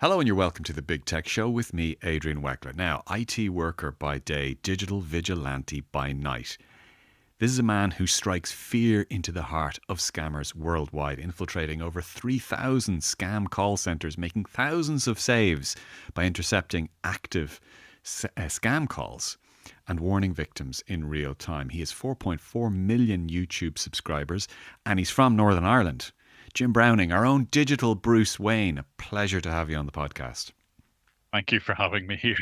Hello and you're welcome to the Big Tech Show with me, Adrian Weckler. Now, IT worker by day, digital vigilante by night. This is a man who strikes fear into the heart of scammers worldwide, infiltrating over 3,000 scam call centres, making thousands of saves by intercepting active scam calls and warning victims in real time. He has 4.4 million YouTube subscribers and he's from Northern Ireland. Jim Browning, our own digital Bruce Wayne. A pleasure to have you on the podcast. Thank you for having me here.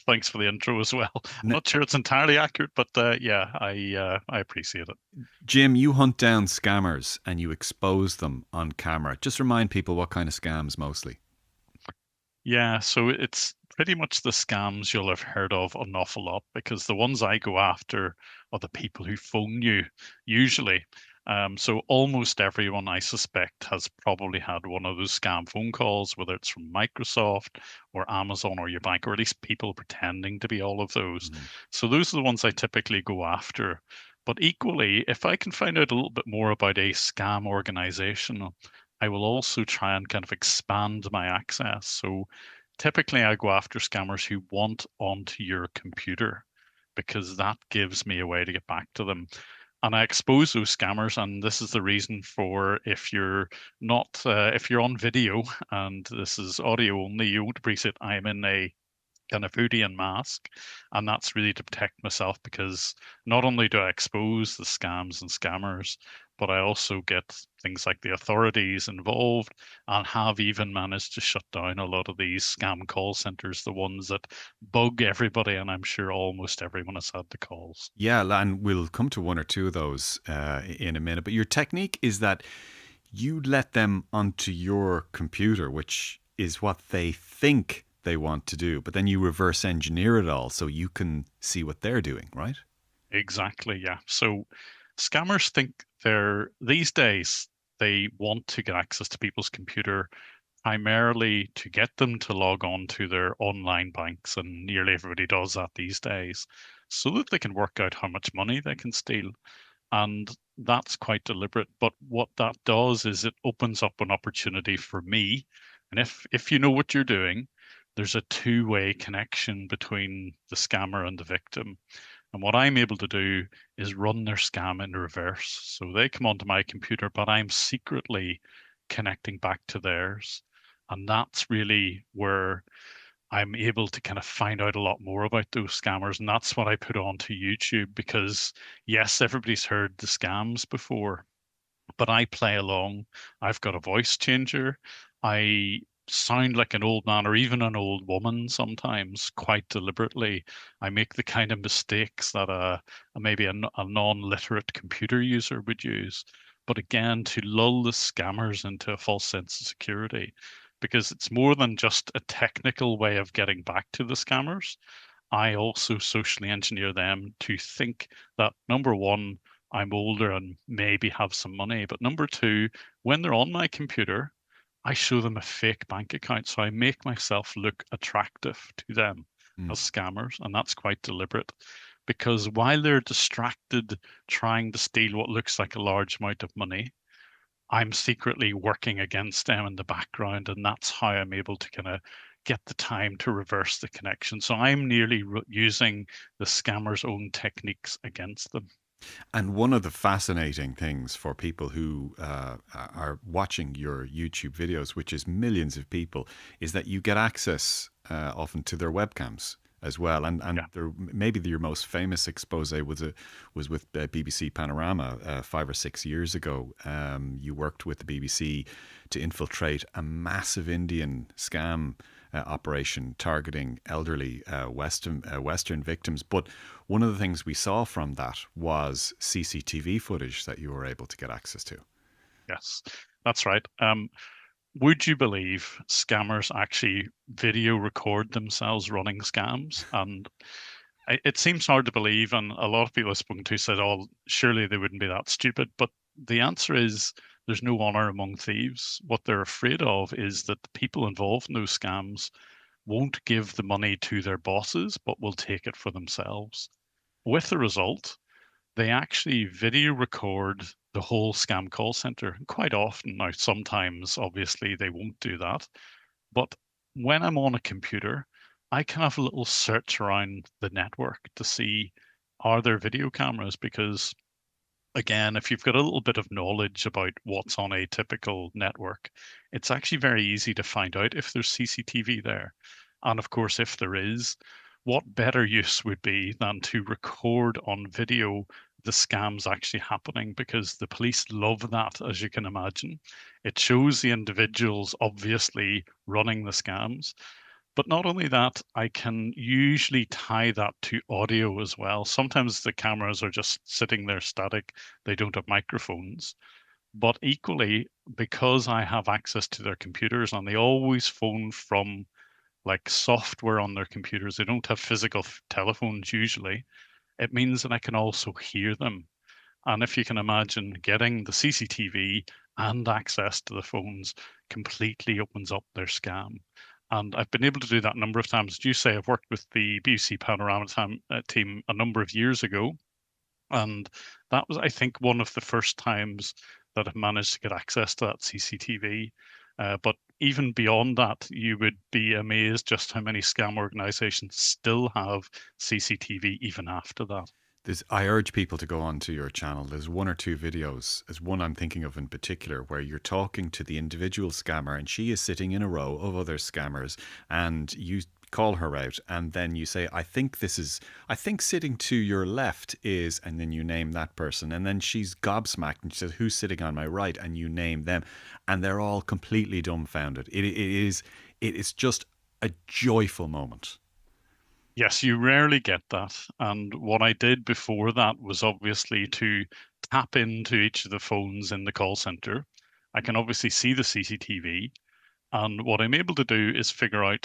Thanks for the intro as well. I'm N- not sure it's entirely accurate, but yeah, I appreciate it. Jim, you hunt down scammers and you expose them on camera. Just remind people what kind of scams mostly. Yeah, so it's pretty much the scams you'll have heard of an awful lot because the ones I go after are the people who phone you, usually. So almost everyone I suspect has probably had one of those scam phone calls, whether it's from Microsoft or Amazon or your bank, or at least people pretending to be all of those. Mm. So those are the ones I typically go after. But equally, if I can find out a little bit more about a scam organization, I will also try and kind of expand my access. So typically, I go after scammers who want onto your computer because that gives me a way to get back to them. And I expose those scammers, and this is the reason for if you're not, if you're on video and this is audio only, you won't appreciate I'm in a kind of hoodie and mask. And that's really to protect myself because not only do I expose the scams and scammers, but I also get things like the authorities involved and have even managed to shut down a lot of these scam call centers, the ones that bug everybody. And I'm sure almost everyone has had the calls. Yeah, and we'll come to one or two of those in a minute. But your technique is that you let them onto your computer, which is what they think they want to do. But then you reverse engineer it all so you can see what they're doing, right? Exactly, yeah. So scammers think these days they want to get access to people's computer primarily to get them to log on to their online banks, and nearly everybody does that these days, so that they can work out how much money they can steal. And that's quite deliberate. But what that does is it opens up an opportunity for me. And if you know what you're doing, there's a two-way connection between the scammer and the victim. And what I'm able to do is run their scam in reverse. So they come onto my computer, but I'm secretly connecting back to theirs. And that's really where I'm able to kind of find out a lot more about those scammers. And that's what I put onto YouTube because, yes, everybody's heard the scams before, but I play along. I've got a voice changer. I sound like an old man or even an old woman sometimes, quite deliberately. I make the kind of mistakes that maybe a non-literate computer user would use. But again, to lull the scammers into a false sense of security, because it's more than just a technical way of getting back to the scammers. I also socially engineer them to think that number one, I'm older and maybe have some money. But number two, when they're on my computer, I show them a fake bank account. So I make myself look attractive to them Mm. as scammers. And that's quite deliberate because while they're distracted trying to steal what looks like a large amount of money, I'm secretly working against them in the background. And that's how I'm able to kind of get the time to reverse the connection. So I'm nearly using the scammer's own techniques against them. And one of the fascinating things for people who are watching your YouTube videos, which is millions of people, is that you get access often to their webcams as well. And Yeah. maybe your most famous expose was with BBC Panorama 5 or 6 years ago. You worked with the BBC to infiltrate a massive Indian scam operation targeting elderly Western victims. But one of the things we saw from that was CCTV footage that you were able to get access to. Yes, that's right. Would you believe scammers actually video record themselves running scams? And it seems hard to believe, and a lot of people I've spoken to said, "Oh, surely they wouldn't be that stupid." But the answer is there's no honor among thieves. What they're afraid of is that the people involved in those scams won't give the money to their bosses, but will take it for themselves. With the result, they actually video record the whole scam call center. Quite often, now sometimes obviously they won't do that, but when I'm on a computer, I can have a little search around the network to see are there video cameras? Because again, if you've got a little bit of knowledge about what's on a typical network, it's actually very easy to find out if there's CCTV there. And of course, if there is, what better use would be than to record on video the scams actually happening? Because the police love that, as you can imagine. It shows the individuals obviously running the scams. But not only that, I can usually tie that to audio as well. Sometimes the cameras are just sitting there static, they don't have microphones. But equally, because I have access to their computers and they always phone from like software on their computers, they don't have physical telephones usually, it means that I can also hear them. And if you can imagine getting the CCTV and access to the phones completely opens up their scam. And I've been able to do that a number of times. As you say, I've worked with the BBC Panorama team a number of years ago. And that was, I think, one of the first times that I've managed to get access to that CCTV. But even beyond that, you would be amazed just how many scam organizations still have CCTV even after that. I urge people to go onto your channel. There's one or two videos. There's one I'm thinking of in particular where you're talking to the individual scammer and she is sitting in a row of other scammers and you call her out and then you say, I think sitting to your left is, and then you name that person. And then she's gobsmacked and she says, who's sitting on my right? And you name them. And they're all completely dumbfounded. It is just a joyful moment. Yes, you rarely get that. And what I did before that was obviously to tap into each of the phones in the call center. I can obviously see the CCTV. And what I'm able to do is figure out,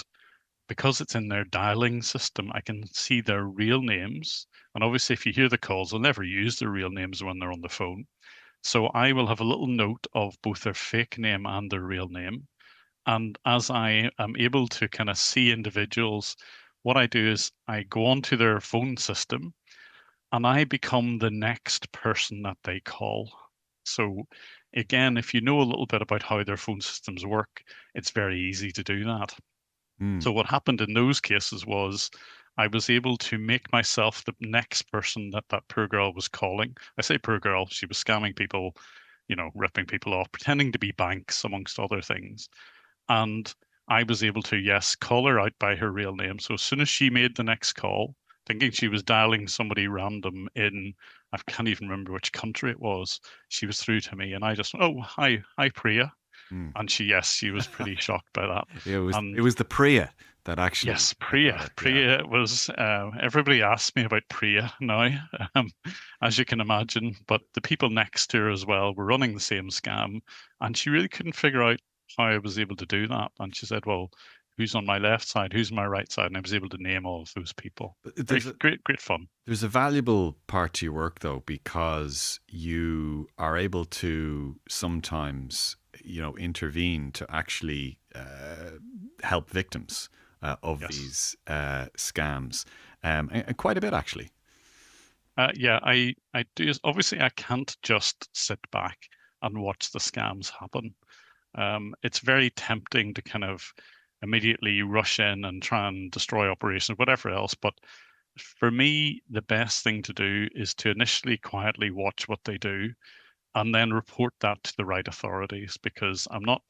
because it's in their dialing system, I can see their real names. And obviously, if you hear the calls, they'll never use their real names when they're on the phone. So I will have a little note of both their fake name and their real name. And as I am able to kind of see individuals, what I do is I go onto their phone system and I become the next person that they call. So again, if you know a little bit about how their phone systems work, it's very easy to do that. Mm. So what happened in those cases was I was able to make myself the next person that that poor girl was calling. I say poor girl, she was scamming people, ripping people off, pretending to be banks, amongst other things. And I was able to, yes, call her out by her real name. So as soon as she made the next call, thinking she was dialing somebody random in, I can't even remember which country it was, she was through to me. And I just, oh, hi, Priya. Mm. And she was pretty shocked by that. It And was the Priya that actually yes, got Priya. her. Yeah. Priya was, everybody asked me about Priya now, um, as you can imagine. But the people next to her as well were running the same scam. And she really couldn't figure out how I was able to do that. And she said, well, who's on my left side? Who's on my right side? And I was able to name all of those people. But Very great, great fun. there's a valuable part to your work though, because you are able to sometimes, intervene to actually help victims of Yes. these scams, and quite a bit actually. Yeah, I do. Obviously, I can't just sit back and watch the scams happen. It's very tempting to kind of immediately rush in and try and destroy operations, whatever else. But for me, the best thing to do is to initially quietly watch what they do and then report that to the right authorities. Because I'm not,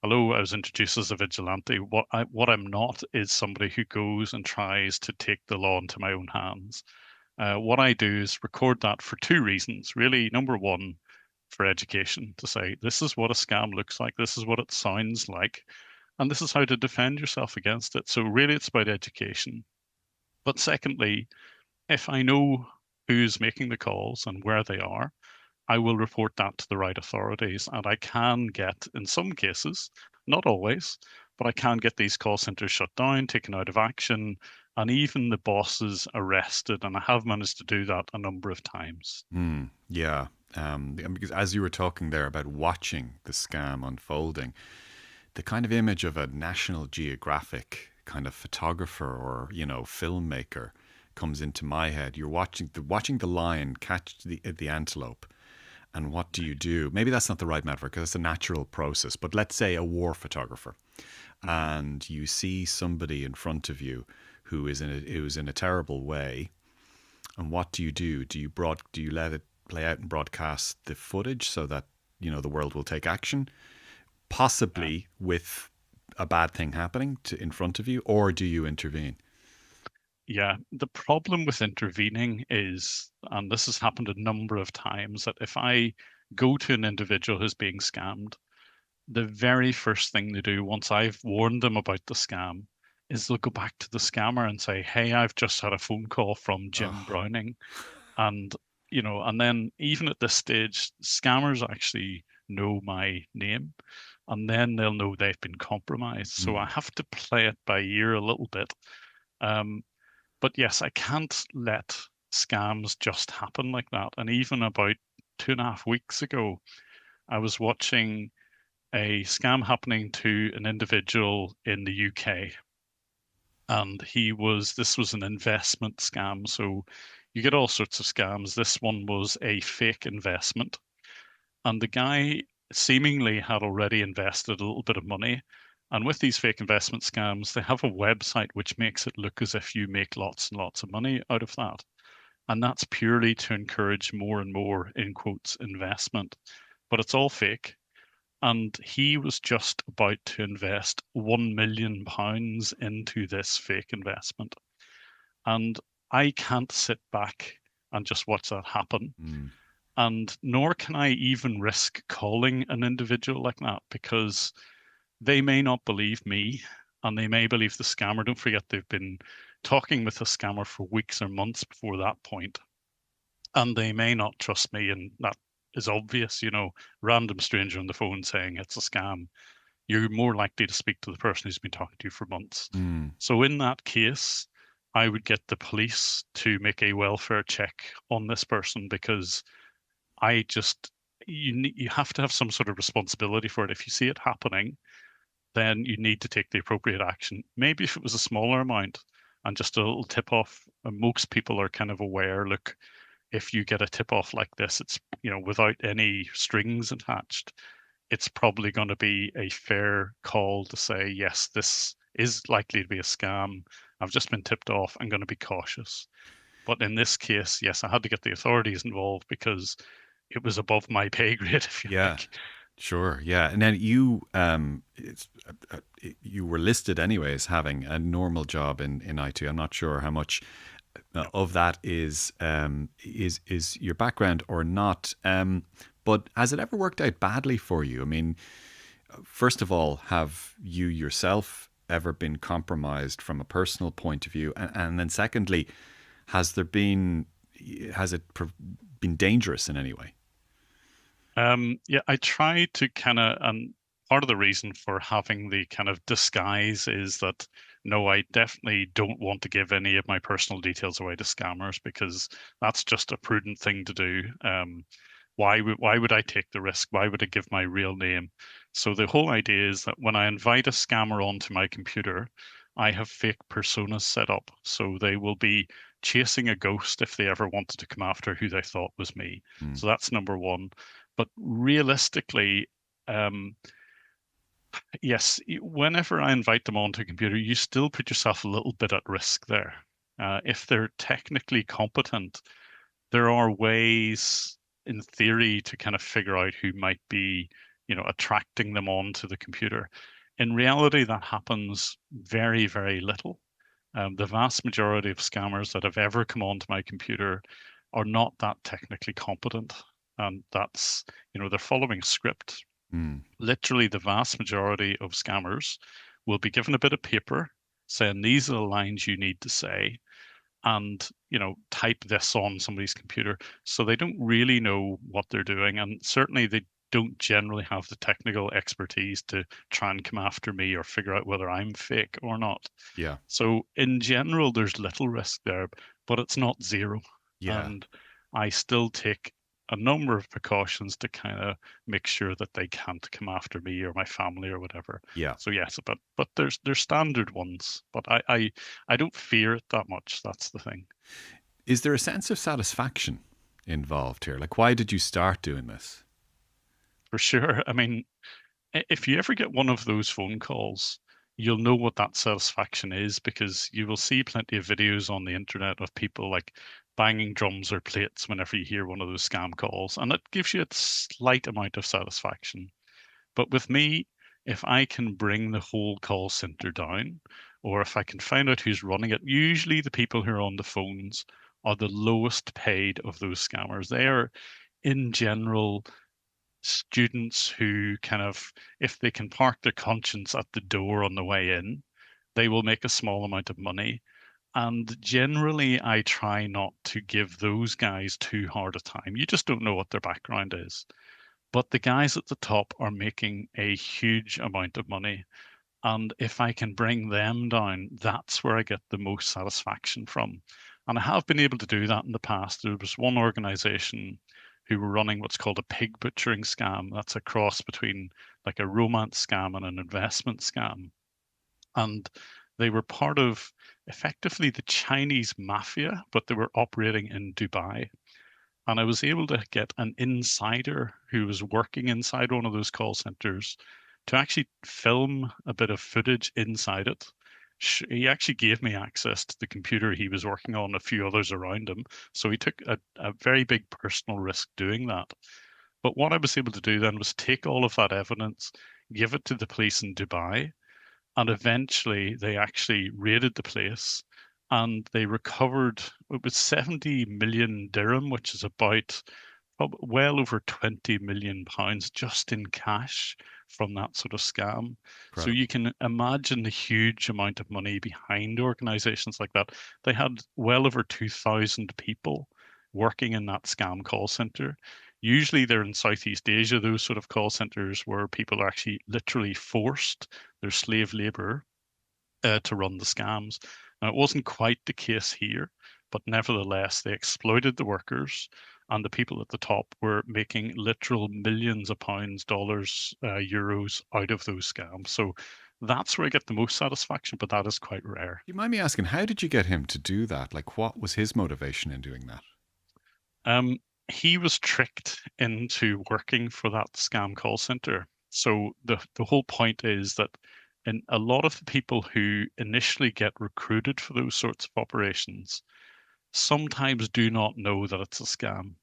although I was introduced as a vigilante, what I'm not is somebody who goes and tries to take the law into my own hands. What I do is record that for two reasons, really. Number one, for education, to say this is what a scam looks like, this is what it sounds like, and this is how to defend yourself against it. So, really, it's about education. But secondly, if I know who's making the calls and where they are, I will report that to the right authorities. And I can get, in some cases, not always, but I can get these call centers shut down, taken out of action, and even the bosses arrested. And I have managed to do that a number of times. Yeah. Because as you were talking there about watching the scam unfolding, the kind of image of a National Geographic kind of photographer or filmmaker comes into my head. You're watching the lion catch the antelope, And what do you do? Maybe that's not the right metaphor because it's a natural process. But let's say a war photographer, and you see somebody in front of you who's in a terrible way. And what do you do? Do you let it play out and broadcast the footage so that the world will take action, Yeah. possibly with a bad thing happening in front of you, or do you intervene? Yeah, the problem with intervening is, and this has happened a number of times, that if I go to an individual who's being scammed, the very first thing they do once I've warned them about the scam is they'll go back to the scammer and say, "Hey, I've just had a phone call from Jim Oh, Browning." And, and then even at this stage, scammers actually know my name, and then they'll know they've been compromised. So I mm, have to play it by ear a little bit. Um, but yes, I can't let scams just happen like that. And even about 2.5 weeks ago, I was watching a scam happening to an individual in the UK. And this was an investment scam. So you get all sorts of scams. This one was a fake investment. And the guy seemingly had already invested a little bit of money. And with these fake investment scams, they have a website which makes it look as if you make lots and lots of money out of that. And that's purely to encourage more and more, in quotes, investment. But it's all fake. And he was just about to invest £1 million into this fake investment. And I can't sit back and just watch that happen. mm, And nor can I even risk calling an individual like that because they may not believe me and they may believe the scammer. Don't forget, they've been talking with the scammer for weeks or months before that point, and they may not trust me. And that is obvious, random stranger on the phone saying it's a scam. You're more likely to speak to the person who's been talking to you for months. mm. So in that case, I would get the police to make a welfare check on this person because I just you have to have some sort of responsibility for it. If you see it happening, then you need to take the appropriate action. Maybe if it was a smaller amount and just a little tip off, most people are kind of aware. Look, if you get a tip off like this, it's without any strings attached, it's probably going to be a fair call to say, yes, this is likely to be a scam. I've just been tipped off. I'm going to be cautious. But in this case, yes, I had to get the authorities involved because it was above my pay grade, if you Yeah, like. sure. Yeah, and then you were listed anyway as having a normal job in IT. I'm not sure how much No. of that is your background or not. But has it ever worked out badly for you? I mean, first of all, have you yourself ever been compromised from a personal point of view? And then secondly, has there been has it been dangerous in any way? Yeah, I try to kind of, and part of the reason for having the kind of disguise is that no, I definitely don't want to give any of my personal details away to scammers because that's just a prudent thing to do. Why would I take the risk? Why would I give my real name? So the whole idea is that when I invite a scammer onto my computer, I have fake personas set up. So they will be chasing a ghost if they ever wanted to come after who they thought was me. Mm, So that's number one. But realistically, um, yes, whenever I invite them onto a computer, you still put yourself a little bit at risk there. If they're technically competent, there are ways in theory to kind of figure out who might be, attracting them onto the computer. In reality, that happens very, very little. The vast majority of scammers that have ever come onto my computer are not that technically competent. And that's, they're following a script. mm, Literally, the vast majority of scammers will be given a bit of paper saying these are the lines you need to say and type this on somebody's computer, so they don't really know what they're doing, and certainly they don't generally have the technical expertise to try and come after me or figure out whether I'm fake or not. yeah, So in general there's little risk there, but it's not zero. yeah, And I still take a number of precautions to kind of make sure that they can't come after me or my family or whatever. yeah. So yes, but there's standard ones, but I don't fear it that much. That's the thing. Is there a sense of satisfaction involved here? Like, why did you start doing this? For sure. I mean, if you ever get one of those phone calls, you'll know what that satisfaction is because you will see plenty of videos on the internet of people like banging drums or plates whenever you hear one of those scam calls, and it gives you a slight amount of satisfaction. But with me, if I can bring the whole call center down, or if I can find out who's running it, usually the people who are on the phones are the lowest paid of those scammers. They are, in general, students who kind of, if they can park their conscience at the door on the way in, they will make a small amount of money. And generally, I try not to give those guys too hard a time. You just don't know what their background is. But the guys at the top are making a huge amount of money. And if I can bring them down, that's where I get the most satisfaction from. And I have been able to do that in the past. There was one organization who were running what's called a pig butchering scam. That's a cross between like a romance scam and an investment scam. And they were part of effectively the Chinese mafia, but they were operating in Dubai. And I was able to get an insider who was working inside one of those call centers to actually film a bit of footage inside it. He actually gave me access to the computer he was working on, a few others around him. So he took a very big personal risk doing that. But what I was able to do then was take all of that evidence, give it to the police in Dubai, and eventually they actually raided the place and they recovered, it was 70 million dirham, which is about well over 20 million pounds just in cash from that sort of scam. So Incredible. you can imagine the huge amount of money behind organizations like that. They had well over 2,000 people working in that scam call center. Usually they're in Southeast Asia, those sort of call centers where people are actually literally forced, they're slave labor to run the scams. Now, it wasn't quite the case here, but nevertheless, they exploited the workers, and the people at the top were making literal millions of pounds, dollars, euros out of those scams. So that's where I get the most satisfaction, but that is quite rare. You mind me asking, how did you get him to do that? Like, what was his motivation in doing that? Um, he was tricked into working for that scam call center. So the whole point is that in a lot of the people who initially get recruited for those sorts of operations sometimes do not know that it's a scam.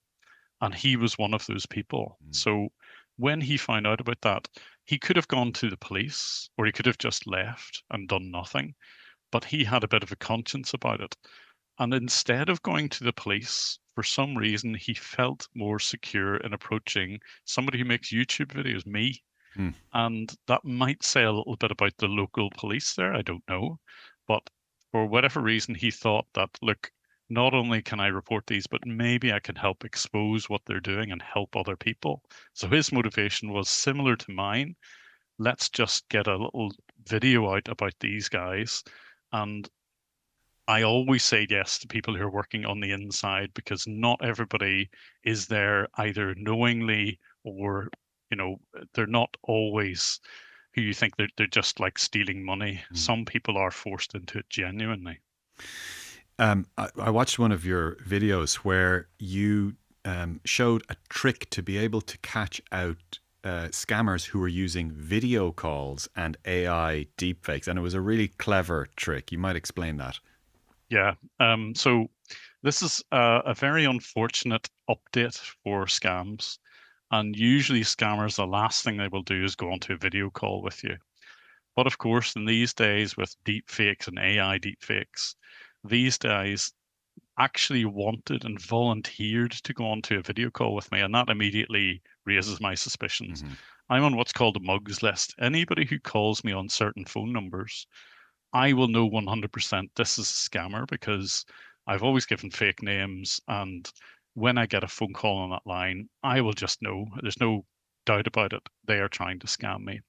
And he was one of those people. Mm. So when he found out about that, he could have gone to the police or he could have just left and done nothing. But he had a bit of a conscience about it. And instead of going to the police, for some reason, he felt more secure in approaching somebody who makes YouTube videos, me. Hmm. And that might say a little bit about the local police there. I don't know. But for whatever reason, he thought that, look, not only can I report these, but maybe I can help expose what they're doing and help other people. So his motivation was similar to mine. Let's just get a little video out about these guys. And I always say yes to people who are working on the inside because not everybody is there either knowingly or, they're not always who you think they're just like stealing money. Mm. Some people are forced into it genuinely. I watched one of your videos where you showed a trick to be able to catch out scammers who were using video calls and AI deepfakes, and it was a really clever trick. You might explain that. Yeah. So this is a very unfortunate update for scams. And usually scammers, the last thing they will do is go onto a video call with you. But of course, in these days with deepfakes and AI deepfakes, these guys actually wanted and volunteered to go onto a video call with me. And that immediately raises my suspicions. Hmm. I'm on what's called a mugs list. Anybody who calls me on certain phone numbers, I will know 100% this is a scammer because I've always given fake names. And when I get a phone call on that line, I will just know. There's no doubt about it. They are trying to scam me.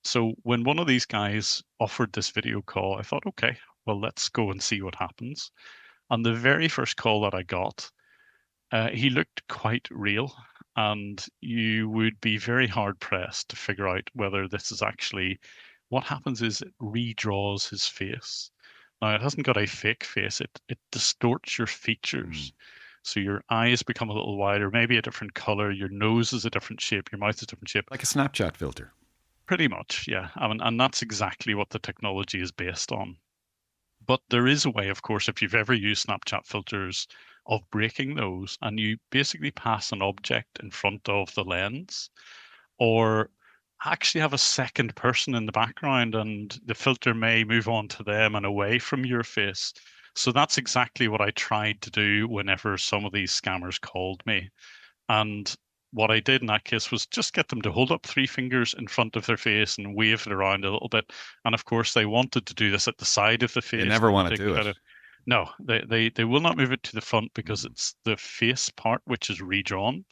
So when one of these guys offered this video call, I thought, okay, well, let's go and see what happens. On the very first call that I got, he looked quite real, and you would be very hard pressed to figure out whether this is actually what happens is it redraws his face. Now, it hasn't got a fake face, it distorts your Mm. features. So your eyes become a little wider, maybe a different color, your nose is a different shape, your mouth is a different shape. Like a Snapchat filter. Pretty much, yeah. I mean, and that's exactly what the technology is based on. But there is a way, of course, if you've ever used Snapchat filters, of breaking those, and you basically pass an object in front of the lens, or actually have a second person in the background, and the filter may move on to them and away from your face. So that's exactly what I tried to do whenever some of these scammers called me. And what I did in that case was just get them to hold up three fingers in front of their face and wave it around a little bit. And of course, they wanted to do this at the side of the They face. never They want wanted to to do it. kind of no, they will not move it to the front because Mm. it's the face part which is redrawn.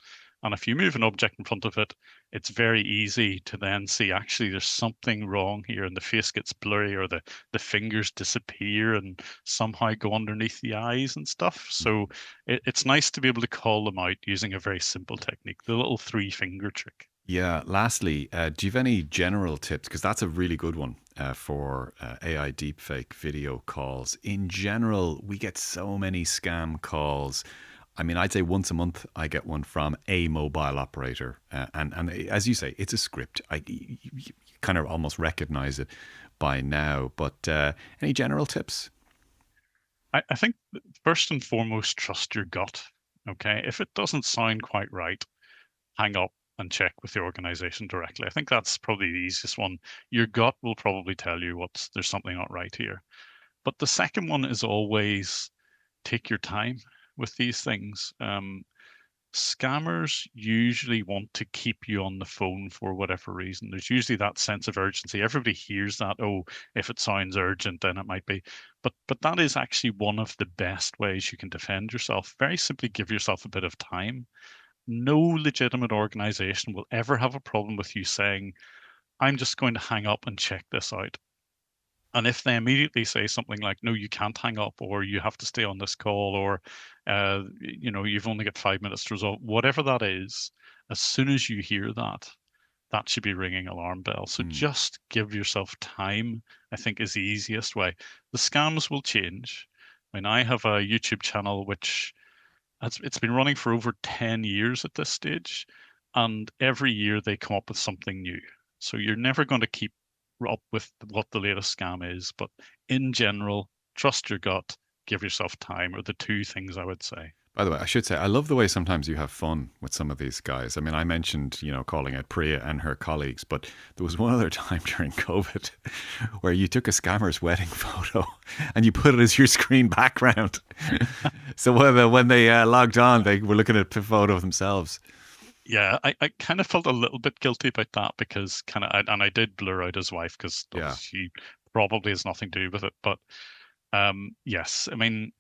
And if you move an object in front of it, it's very easy to then see actually there's something wrong here, and the face gets blurry, or the fingers disappear and somehow go underneath the eyes and stuff. So it's nice to be able to call them out using a very simple technique, the little three finger trick. Yeah. Lastly, do you have any general tips? Because that's a really good one for AI deepfake video calls. In general, we get so many scam calls. I mean, I'd say once a month I get one from a mobile operator, and as you say, it's a script. You kind of almost recognize it by now. But any general tips? I think first and foremost, trust your gut. Okay. If it doesn't sound quite right, hang up and check with the organization directly. I think that's probably the easiest one. Your gut will probably tell you there's something not right here. But the second one is always take your time with these things. Scammers usually want to keep you on the phone for whatever reason. There's usually that sense of urgency. Everybody hears that, oh, if it sounds urgent, then it might be. But that is actually one of the best ways you can defend yourself. Very simply give yourself a bit of time. No legitimate organization will ever have a problem with you saying, I'm just going to hang up and check this out. And if they immediately say something like, no, you can't hang up, or you have to stay on this call, or, you've only got 5 minutes to resolve, whatever that is, as soon as you hear that, that should be ringing alarm bells. So Mm. just give yourself time, I think is the easiest way. The scams will change. I mean, I have a YouTube channel which it's been running for over 10 years at this stage, and every year they come up with something new. So you're never going to keep up with what the latest scam is, but in general, trust your gut, give yourself time are the two things I would say. By the way, I should say I love the way sometimes you have fun with some of these guys. I mean, I mentioned, calling out Priya and her colleagues, but there was one other time during COVID where you took a scammer's wedding photo and you put it as your screen background. So when they logged on, they were looking at a photo of themselves. Yeah, I kind of felt a little bit guilty about that because and I did blur out his wife because Yeah. she probably has nothing to do with it. But yes, I mean,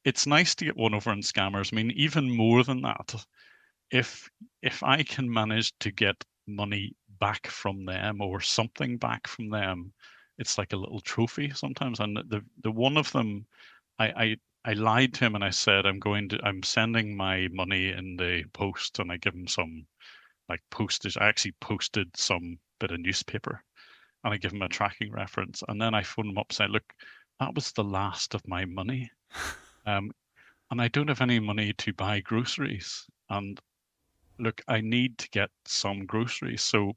it's nice to get one over on scammers. I mean, even more than that, if I can manage to get money back from them or something back from them, it's like a little trophy sometimes. And the one of them, I lied to him and I said I'm sending my money in the post, and I give him some like postage. I actually posted some bit of newspaper, and I give him a tracking reference, and then I phone him up saying, look, that was the last of my money. Um, and I don't have any money to buy groceries. And look, I need to get some groceries. So,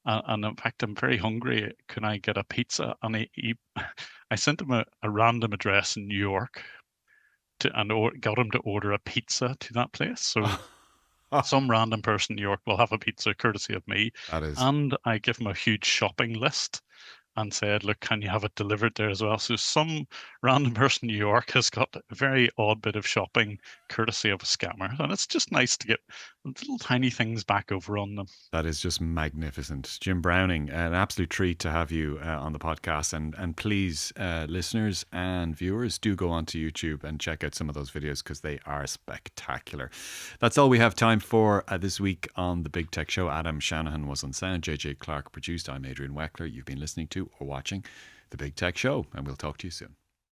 and in fact, I'm very hungry. Can I get a pizza? And I sent him a random address in New York got him to order a pizza to that place. So some random person in New York will have a pizza courtesy of me. That is. And I give him a huge shopping list and said, look, can you have it delivered there as well? So some random person in New York has got a very odd bit of shopping courtesy of a scammer. And it's just nice to get little tiny things back over on them. That is just magnificent. Jim Browning, an absolute treat to have you on the podcast. And please, listeners and viewers, do go onto YouTube and check out some of those videos because they are spectacular. That's all we have time for this week on The Big Tech Show. Adam Shanahan was on sound. JJ Clark produced. I'm Adrian Weckler. You've been listening to or watching The Big Tech Show, and we'll talk to you soon.